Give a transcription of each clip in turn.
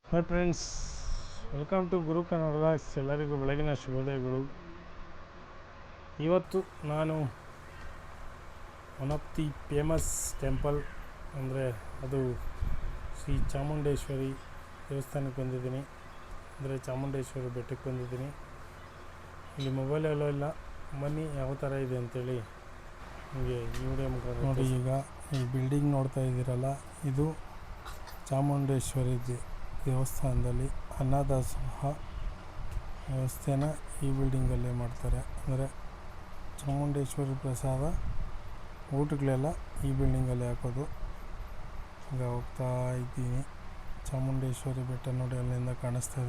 Hi friends, welcome to ಗುರು ಕನ್ನಡ. ಎಲ್ಲರಿಗೂ ಬೆಳಗಿನ ಶುಭೋದಯಗಳು. ಇವತ್ತು ನಾನು one of the famous temple ಅಂದರೆ ಅದು ಶ್ರೀ ಚಾಮುಂಡೇಶ್ವರಿ ದೇವಸ್ಥಾನಕ್ಕೆ ಬಂದಿದ್ದೀನಿ. ಅಂದರೆ ಚಾಮುಂಡೇಶ್ವರಿ ಬೆಟ್ಟಕ್ಕೆ ಬಂದಿದ್ದೀನಿ. ಇಲ್ಲಿ ಮೊಬೈಲೆಲ್ಲ ಇಲ್ಲ, ಬನ್ನಿ ಯಾವ ಥರ ಇದೆ ಅಂತೇಳಿ ನಿಮಗೆ ಈ ವಿಡಿಯೋ ಮುಖಾಂತರ ನೋಡಿ. ಈಗ ಈ ಬಿಲ್ಡಿಂಗ್ ನೋಡ್ತಾ ಇದ್ದೀರಲ್ಲ, ಇದು ಚಾಮುಂಡೇಶ್ವರಿ ದೇವಸ್ಥಾನದಲ್ಲಿ ಅನ್ನದಾಸೋಹ ವ್ಯವಸ್ಥೆನ ಈ ಬಿಲ್ಡಿಂಗಲ್ಲೇ ಮಾಡ್ತಾರೆ. ಅಂದರೆ ಚಾಮುಂಡೇಶ್ವರಿ ಪ್ರಸಾದ ಊಟಗಳೆಲ್ಲ ಈ ಬಿಲ್ಡಿಂಗಲ್ಲೇ ಹಾಕೋದು. ಈಗ ಹೋಗ್ತಾ ಇದ್ದೀನಿ. ಚಾಮುಂಡೇಶ್ವರಿ ಬೆಟ್ಟ ನೋಡಿ, ಅಲ್ಲಿಂದ ಕಾಣಿಸ್ತಾ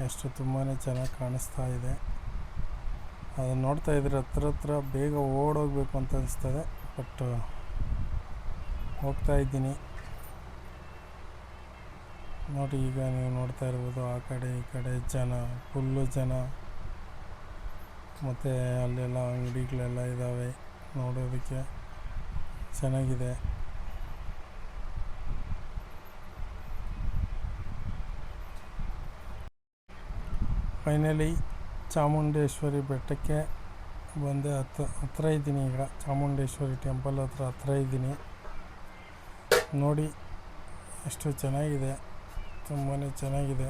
ಎಷ್ಟು ತುಂಬಾ ಚೆನ್ನಾಗಿ ಕಾಣಿಸ್ತಾ ಇದೆ. ಅದನ್ನು ನೋಡ್ತಾ ಇದ್ರೆ ಹತ್ರ ಬೇಗ ಓಡೋಗಬೇಕು ಅಂತ ಅನಿಸ್ತದೆ. ಬಟ್ ಹೋಗ್ತಾ ಇದ್ದೀನಿ ನೋಡಿ. ಈಗ ನೀವು ನೋಡ್ತಾ ಇರ್ಬೋದು, ಆ ಕಡೆ ಈ ಕಡೆ ಫುಲ್ಲು ಜನ, ಮತ್ತು ಅಲ್ಲೆಲ್ಲ ಅಂಗಡಿಗಳೆಲ್ಲ ಇದ್ದಾವೆ, ನೋಡೋದಕ್ಕೆ ಚೆನ್ನಾಗಿದೆ. ಫೈನಲಿ ಚಾಮುಂಡೇಶ್ವರಿ ಬೆಟ್ಟಕ್ಕೆ ಬಂದೆ. ಹತ್ರ ಇದ್ದೀನಿ. ಈಗ ಚಾಮುಂಡೇಶ್ವರಿ ಟೆಂಪಲ್ ಹತ್ರ ಇದ್ದೀನಿ. ನೋಡಿ ಎಷ್ಟು ಚೆನ್ನಾಗಿದೆ, ತುಂಬಾ ಚೆನ್ನಾಗಿದೆ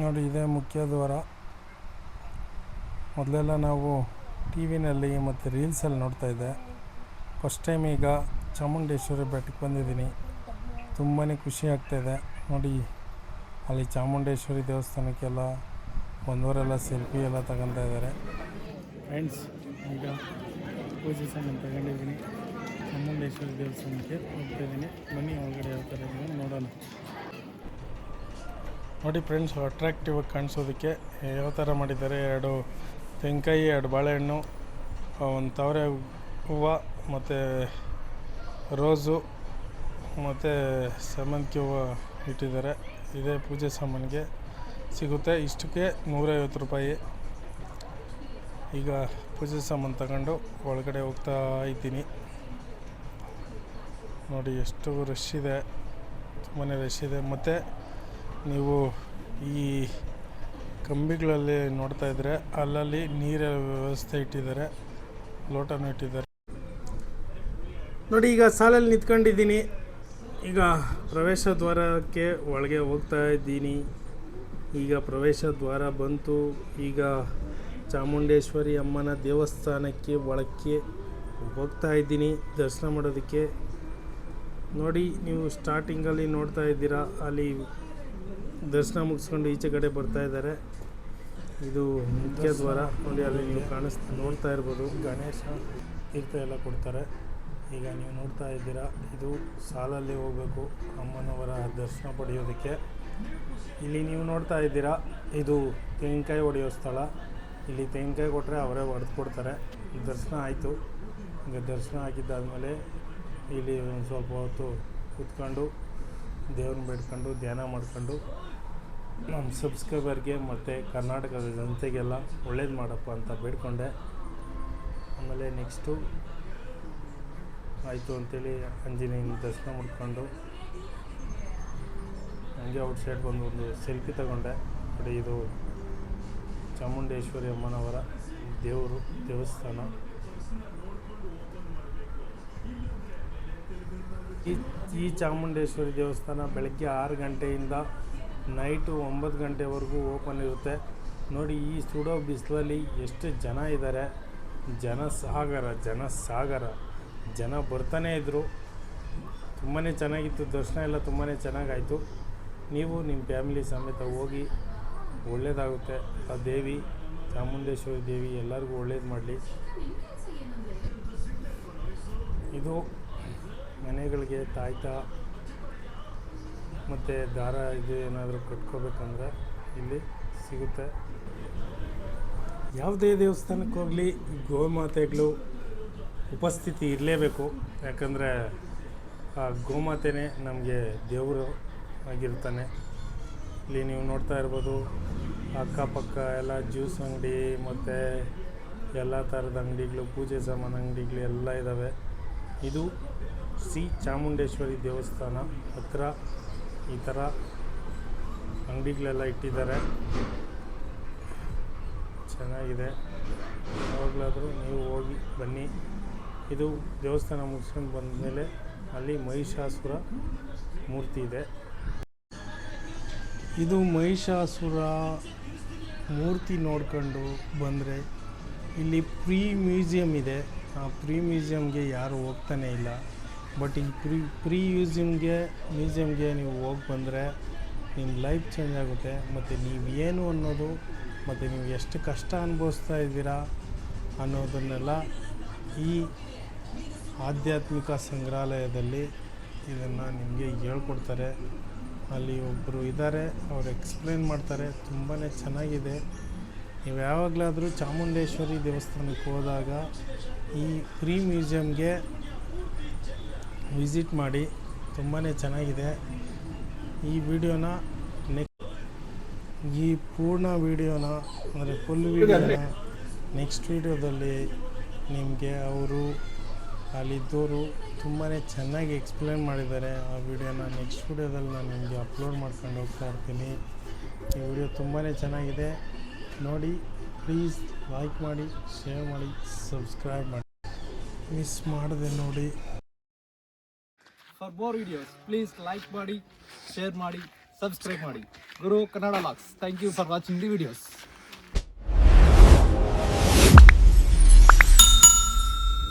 ನೋಡಿ. ಇದೇ ಮುಖ್ಯ ದ್ವಾರ. ಮೊದಲೆಲ್ಲ ನಾವು ಟಿ ವಿನಲ್ಲಿ ಮತ್ತು ರೀಲ್ಸಲ್ಲಿ ನೋಡ್ತಾ ಇದ್ದೆ. ಫಸ್ಟ್ ಟೈಮ್ ಈಗ ಚಾಮುಂಡೇಶ್ವರಿ ಬೆಟ್ಟಕ್ಕೆ ಬಂದಿದ್ದೀನಿ. ತುಂಬಾ ಖುಷಿ ಆಗ್ತಾಯಿದೆ ನೋಡಿ. ಅಲ್ಲಿ ಚಾಮುಂಡೇಶ್ವರಿ ದೇವಸ್ಥಾನಕ್ಕೆಲ್ಲ ಬಂದವರೆಲ್ಲ ಸೆಲ್ಫಿ ಎಲ್ಲ ತಗೊತಾ ಇದ್ದಾರೆ. ಫ್ರೆಂಡ್ಸ್, ಈಗ ಪೂಜೆ ಸಾಮಾನು ತಗೊಂಡಿದ್ದೀನಿ. ಚಾಮುಂಡೇಶ್ವರಿ ದೇವಸ್ಥಾನಕ್ಕೆ ಹೋಗ್ತಾಯಿದ್ದೀನಿ. ಬನ್ನಿ ಒಳಗಡೆ ಯಾವ ಥರ ಇದೆ ನೋಡೋಣ. ನೋಡಿ ಫ್ರೆಂಡ್ಸ್, ಅಟ್ರಾಕ್ಟಿವ್ ಆಗಿ ಕಾಣಿಸೋದಕ್ಕೆ ಯಾವ ಥರ ಮಾಡಿದ್ದಾರೆ. 2 ತೆಂಗಿನಕಾಯಿ, 2 ಬಾಳೆಹಣ್ಣು, ಒಂದು ತಾವರೆ ಹೂವು, ಮತ್ತು ರೋಸು, ಮತ್ತು ಸೇವಂತಿಗೆ ಹೂವು ಇಟ್ಟಿದ್ದಾರೆ. ಇದೇ ಪೂಜೆ ಸಾಮಾನಿಗೆ ಸಿಗುತ್ತೆ. ಇಷ್ಟಕ್ಕೆ 150 ರೂಪಾಯಿ. ಈಗ ಪೂಜೆ ಸಾಮಾನು ತಗೊಂಡು ಒಳಗಡೆ ಹೋಗ್ತಾ ಇದ್ದೀನಿ. ನೋಡಿ ಎಷ್ಟು ರಶ್ ಇದೆ, ತುಂಬಾ ರಶ್ ಇದೆ. ಮತ್ತು ನೀವು ಈ ಕಂಬಿಗಳಲ್ಲಿ ನೋಡ್ತಾ ಇದ್ದರೆ ಅಲ್ಲಲ್ಲಿ ನೀರಿನ ವ್ಯವಸ್ಥೆ ಇಟ್ಟಿದ್ದಾರೆ, ಲೋಟನೂ ಇಟ್ಟಿದ್ದಾರೆ ನೋಡಿ. ಈಗ ಸಾಲಲ್ಲಿ ನಿಂತ್ಕೊಂಡಿದ್ದೀನಿ. ಈಗ ಪ್ರವೇಶ ದ್ವಾರಕ್ಕೆ ಒಳಗೆ ಹೋಗ್ತಾ ಇದ್ದೀನಿ. ಈಗ ಪ್ರವೇಶ ದ್ವಾರ ಬಂತು. ಈಗ ಚಾಮುಂಡೇಶ್ವರಿ ಅಮ್ಮನ ದೇವಸ್ಥಾನಕ್ಕೆ ಒಳಕ್ಕೆ ಹೋಗ್ತಾ ಇದ್ದೀನಿ ದರ್ಶನ ಮಾಡೋದಕ್ಕೆ. ನೋಡಿ, ನೀವು ಸ್ಟಾರ್ಟಿಂಗಲ್ಲಿ ನೋಡ್ತಾ ಇದ್ದೀರಾ, ಅಲ್ಲಿ ದರ್ಶನ ಮುಗಿಸ್ಕೊಂಡು ಈಚೆ ಕಡೆ ಬರ್ತಾ ಇದ್ದಾರೆ. ಇದು ಮುಖ್ಯ ದ್ವಾರ ನೋಡಿ. ಅಲ್ಲಿ ನೀವು ನೋಡ್ತಾ ಇರ್ಬೋದು, ಗಣೇಶ ತೀರ್ಥ ಎಲ್ಲ ಕೊಡ್ತಾರೆ. ಈಗ ನೀವು ನೋಡ್ತಾ ಇದ್ದೀರಾ, ಇದು ಸಾಲಲ್ಲಿ ಹೋಗಬೇಕು ಅಮ್ಮನವರ ದರ್ಶನ ಪಡೆಯೋದಕ್ಕೆ. ಇಲ್ಲಿ ನೀವು ನೋಡ್ತಾ ಇದ್ದೀರಾ, ಇದು ತೆಂಗಿನಕಾಯಿ ಹೊಡೆಯೋ ಸ್ಥಳ. ಇಲ್ಲಿ ತೆಂಗಿನಕಾಯಿ ಕೊಟ್ಟರೆ ಅವರೇ ಹೊಡೆದು ಕೊಡ್ತಾರೆ. ದರ್ಶನ ಆಯಿತು. ಈಗ ದರ್ಶನ ಆಗಿದ್ದಾದಮೇಲೆ ಇಲ್ಲಿ ಒಂದು ಸ್ವಲ್ಪ ಹೊತ್ತು ಕೂತ್ಕೊಂಡು ದೇವ್ರನ್ನ ಬೇಡ್ಕೊಂಡು ಧ್ಯಾನ ಮಾಡ್ಕೊಂಡು ನಮ್ಮ ಸಬ್ಸ್ಕ್ರೈಬರ್ಗೆ ಮತ್ತು ಕರ್ನಾಟಕದ ಜನತೆಗೆಲ್ಲ ಒಳ್ಳೇದು ಮಾಡಪ್ಪ ಅಂತ ಬೇಡ್ಕೊಂಡೆ. ಆಮೇಲೆ ನೆಕ್ಸ್ಟು ಆಯಿತು ಅಂಥೇಳಿ ಆಂಜನೇಯನ ದರ್ಶನ ಮಾಡ್ಕೊಂಡು ಹಂಗೆ ಔಟ್ಸೈಡ್ ಬಂದು ಒಂದು ಸೆಲ್ಫಿ ತಗೊಂಡೆ. ನೋಡಿ, ಇದು ಚಾಮುಂಡೇಶ್ವರಿ ಅಮ್ಮನವರ ದೇವಸ್ಥಾನ. ಈ ಚಾಮುಂಡೇಶ್ವರಿ ದೇವಸ್ಥಾನ ಬೆಳಗ್ಗೆ 6 ಗಂಟೆಯಿಂದ ನೈಟು 9 ಗಂಟೆವರೆಗೂ ಓಪನ್ ಇರುತ್ತೆ. ನೋಡಿ, ಈ ಸುಡೋ ಬಿಸಿಲಲ್ಲಿ ಎಷ್ಟು ಜನ ಇದ್ದಾರೆ. ಜನಸಾಗರ ಜನ ಬರ್ತಾನೇ ಇದ್ದರು. ತುಂಬಾ ಚೆನ್ನಾಗಿತ್ತು. ದರ್ಶನ ಎಲ್ಲ ತುಂಬಾ ಚೆನ್ನಾಗಾಯಿತು. ನೀವು ನಿಮ್ಮ ಫ್ಯಾಮಿಲಿ ಸಮೇತ ಹೋಗಿ, ಒಳ್ಳೆಯದಾಗುತ್ತೆ. ಆ ದೇವಿ ಚಾಮುಂಡೇಶ್ವರಿ ದೇವಿ ಎಲ್ಲರಿಗೂ ಒಳ್ಳೇದು ಮಾಡಲಿ. ಇದು ಮನೆಗಳಿಗೆ ತಾಯ್ತ ಮತ್ತು ದಾರ ಇದು ಏನಾದರೂ ಕಟ್ಕೋಬೇಕಂದ್ರೆ ಇಲ್ಲಿ ಸಿಗುತ್ತೆ. ಯಾವುದೇ ದೇವಸ್ಥಾನಕ್ಕೆ ಹೋಗಲಿ ಗೋಮಾತೆಗಳು ಉಪಸ್ಥಿತಿ ಇರಲೇಬೇಕು. ಯಾಕಂದರೆ ಆ ಗೋಮಾತೆನೇ ನಮಗೆ ದೇವರು ಆಗಿರ್ತಾನೆ. ಇಲ್ಲಿ ನೀವು ನೋಡ್ತಾ ಇರ್ಬೋದು, ಅಕ್ಕಪಕ್ಕ ಎಲ್ಲ ಜ್ಯೂಸ್ ಅಂಗಡಿ ಮತ್ತು ಎಲ್ಲ ಥರದ ಅಂಗಡಿಗಳು, ಪೂಜೆ ಸಾಮಾನು ಅಂಗಡಿಗಳು ಎಲ್ಲ ಇದ್ದಾವೆ. ಇದು ಶ್ರೀ ಚಾಮುಂಡೇಶ್ವರಿ ದೇವಸ್ಥಾನ ಹತ್ರ ಈ ಥರ ಅಂಗಡಿಗಳೆಲ್ಲ ಇಟ್ಟಿದ್ದಾರೆ. ಚೆನ್ನಾಗಿದೆ, ಯಾವಾಗಲಾದರೂ ನೀವು ಹೋಗಿ ಬನ್ನಿ. ಇದು ದೇವಸ್ಥಾನ ಮುಗಿಸ್ಕೊಂಡು ಬಂದಮೇಲೆ ಅಲ್ಲಿ ಮಹಿಷಾಸುರ ಮೂರ್ತಿ ಇದೆ. ಇದು ಮಹಿಷಾಸುರ ಮೂರ್ತಿ ನೋಡ್ಕೊಂಡು ಬಂದರೆ ಇಲ್ಲಿ ಮ್ಯೂಸಿಯಮ್ ಇದೆ. ಆ ಮ್ಯೂಸಿಯಮ್ಗೆ ಯಾರು ಹೋಗ್ತಾನೆ ಇಲ್ಲ. ಬಟ್ ಈ ಮ್ಯೂಸಿಯಮ್ಗೆ ನೀವು ಹೋಗಿ ಬಂದರೆ ನಿಮ್ಮ ಲೈಫ್ ಚೇಂಜ್ ಆಗುತ್ತೆ. ಮತ್ತು ನೀವು ಏನು ಅನ್ನೋದು ಮತ್ತು ನೀವು ಎಷ್ಟು ಕಷ್ಟ ಅನುಭವಿಸ್ತಾ ಇದ್ದೀರಾ ಅನ್ನೋದನ್ನೆಲ್ಲ ಈ ಆಧ್ಯಾತ್ಮಿಕ ಸಂಗ್ರಹಾಲಯದಲ್ಲಿ ಇದನ್ನು ನಿಮಗೆ ಹೇಳ್ಕೊಡ್ತಾರೆ. ಅಲ್ಲಿ ಒಬ್ಬರು ಇದ್ದಾರೆ, ಅವರು ಎಕ್ಸ್ಪ್ಲೇನ್ ಮಾಡ್ತಾರೆ. ತುಂಬಾ ಚೆನ್ನಾಗಿದೆ. ನೀವು ಯಾವಾಗಲಾದರೂ ಚಾಮುಂಡೇಶ್ವರಿ ದೇವಸ್ಥಾನಕ್ಕೆ ಹೋದಾಗ ಈ ಮ್ಯೂಸಿಯಮ್ಗೆ ವಿಸಿಟ್ ಮಾಡಿ, ತುಂಬಾ ಚೆನ್ನಾಗಿದೆ. ಈ ವಿಡಿಯೋನ ಈ ಪೂರ್ಣ ವಿಡಿಯೋನ ಅಂದರೆ ಫುಲ್ ವಿಡಿಯೋನ ನೆಕ್ಸ್ಟ್ ವಿಡಿಯೋದಲ್ಲಿ ನಿಮಗೆ ಅವರು ಅಲ್ಲಿದ್ದವರು ತುಂಬಾ ಚೆನ್ನಾಗಿ ಎಕ್ಸ್ಪ್ಲೇನ್ ಮಾಡಿದ್ದಾರೆ. ಆ ವಿಡಿಯೋನ ನೆಕ್ಸ್ಟ್ ವಿಡಿಯೋದಲ್ಲಿ ನಾನು ನಿಮಗೆ ಅಪ್ಲೋಡ್ ಮಾಡ್ಕೊಂಡು ಹೋಗ್ತಾ ಇರ್ತೀನಿ. ಈ ವಿಡಿಯೋ ತುಂಬಾ ಚೆನ್ನಾಗಿದೆ, ನೋಡಿ. ಪ್ಲೀಸ್ ಲೈಕ್ ಮಾಡಿ, ಶೇರ್ ಮಾಡಿ, ಸಬ್ಸ್ಕ್ರೈಬ್ ಮಾಡಿ, ಮಿಸ್ ಮಾಡದೆ ನೋಡಿ. For more videos, please like ಮಾಡಿ, share ಮಾಡಿ, subscribe ಮಾಡಿ. Guru Kannada Vlogs. Thank you for watching the videos.